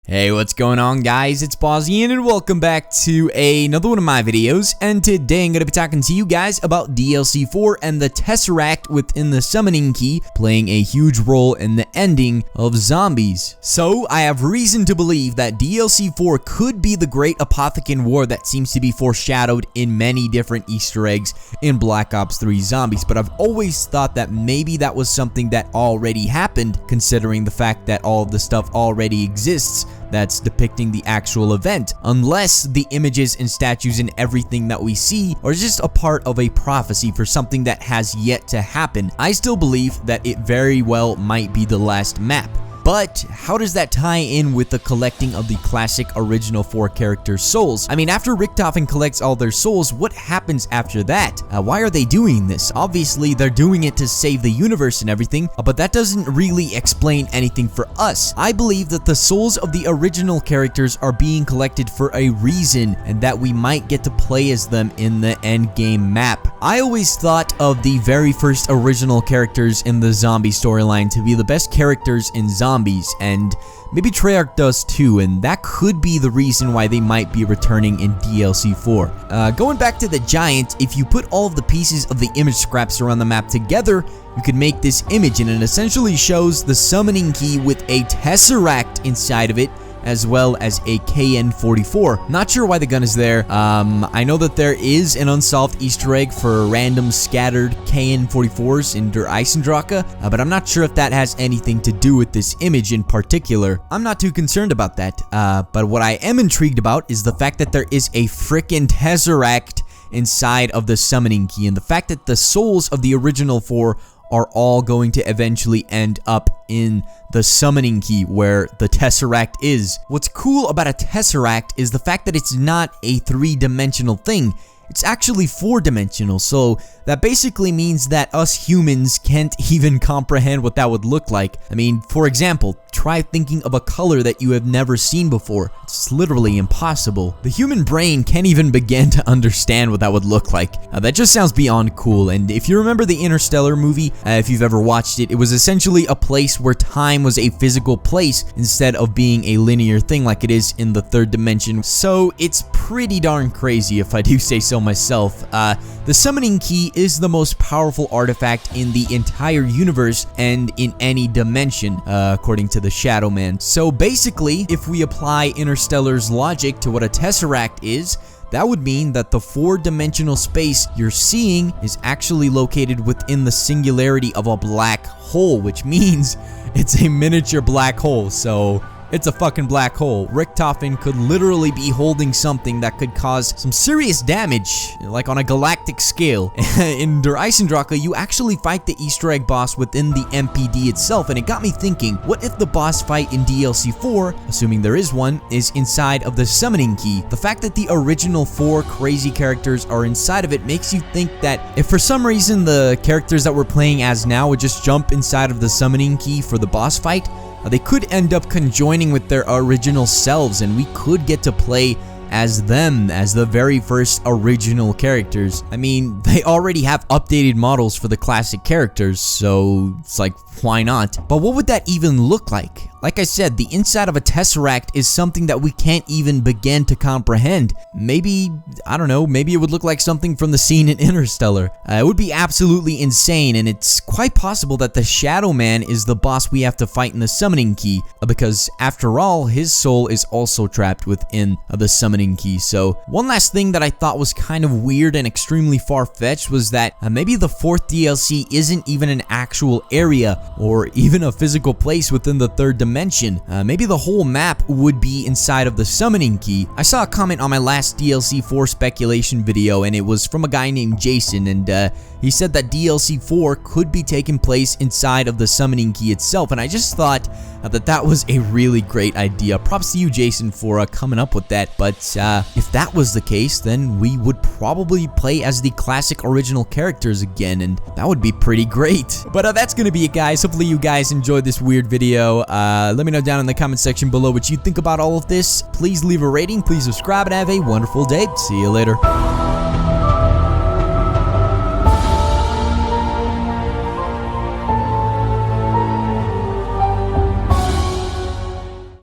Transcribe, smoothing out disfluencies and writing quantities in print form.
Hey, what's going on, guys? It's Bozzian and welcome back to another one of my videos. And today I'm going to be talking to you guys about DLC 4 and the Tesseract within the Summoning Key playing a huge role in the ending of Zombies. So, I have reason to believe that DLC 4 could be the great Apothecon War that seems to be foreshadowed in many different Easter eggs in Black Ops 3 Zombies, but I've always thought that maybe that was something that already happened, considering the fact that all of the stuff already exists that's depicting the actual event, unless the images and statues and everything that we see are just a part of a prophecy for something that has yet to happen. I still believe that it very well might be the last map. But how does that tie in with the collecting of the classic original 4 characters' souls? I mean, after Richtofen collects all their souls, what happens after that? Why are they doing this? Obviously, they're doing it to save the universe and everything, but that doesn't really explain anything for us. I believe that the souls of the original characters are being collected for a reason, and that we might get to play as them in the endgame map. I always thought of the very first original characters in the zombie storyline to be the best characters in Zombies, and maybe Treyarch does too, and that could be the reason why they might be returning in DLC 4. Going back to the Giant, if you put all of the pieces of the image scraps around the map together, you could make this image, and it essentially shows the Summoning Key with a Tesseract inside of it, as well as a KN-44. Not sure why the gun is there. I know that there is an unsolved Easter egg for random scattered KN-44s in Der Eisendrache, but I'm not sure if that has anything to do with this image in particular. I'm not too concerned about that, but what I am intrigued about is the fact that there is a frickin' Tesseract inside of the Summoning Key, and the fact that the souls of the original 4 are all going to eventually end up in the Summoning Key where the Tesseract is. What's cool about a Tesseract is the fact that it's not a 3-dimensional thing. It's actually 4-dimensional, so that basically means that us humans can't even comprehend what that would look like. I mean, for example, try thinking of a color that you have never seen before. It's literally impossible. The human brain can't even begin to understand what that would look like. That just sounds beyond cool, and if you remember the Interstellar movie, if you've ever watched it, it was essentially a place where time was a physical place instead of being a linear thing like it is in the 3rd dimension. So it's pretty darn crazy if I do say so myself. The Summoning Key is the most powerful artifact in the entire universe and in any dimension, according to the Shadow Man. So basically, if we apply Interstellar's logic to what a Tesseract is, that would mean that the 4-dimensional space you're seeing is actually located within the singularity of a black hole, which means it's a miniature black hole, so it's a fucking black hole. Richtofen could literally be holding something that could cause some serious damage, like on a galactic scale. In Der Eisendrache, you actually fight the Easter egg boss within the MPD itself, and it got me thinking, what if the boss fight in DLC 4, assuming there is one, is inside of the Summoning Key? The fact that the original 4 crazy characters are inside of it makes you think that if for some reason the characters that we're playing as now would just jump inside of the Summoning Key for the boss fight, they could end up conjoining with their original selves, and we could get to play as them, as the very first original characters. I mean, they already have updated models for the classic characters, so it's like, why not? But what would that even look like? Like I said, the inside of a Tesseract is something that we can't even begin to comprehend. Maybe, I don't know, maybe it would look like something from the scene in Interstellar. It would be absolutely insane, and it's quite possible that the Shadow Man is the boss we have to fight in the Summoning Key, because after all, his soul is also trapped within the Summoning Key. So, one last thing that I thought was kind of weird and extremely far-fetched was that maybe the 4th DLC isn't even an actual area, or even a physical place within the 3rd dimension. Maybe the whole map would be inside of the Summoning Key. I saw a comment on my last DLC 4 speculation video, and it was from a guy named Jason, and he said that DLC 4 could be taking place inside of the Summoning Key itself, and I just thought that that was a really great idea. Props to you, Jason, for coming up with that. But if that was the case, then we would probably play as the classic original characters again, and that would be pretty great. But that's gonna be it, guys. Hopefully you guys enjoyed this weird video. Let me know down in the comment section below what you think about all of this. Please leave a rating, please subscribe, and have a wonderful day. See you later.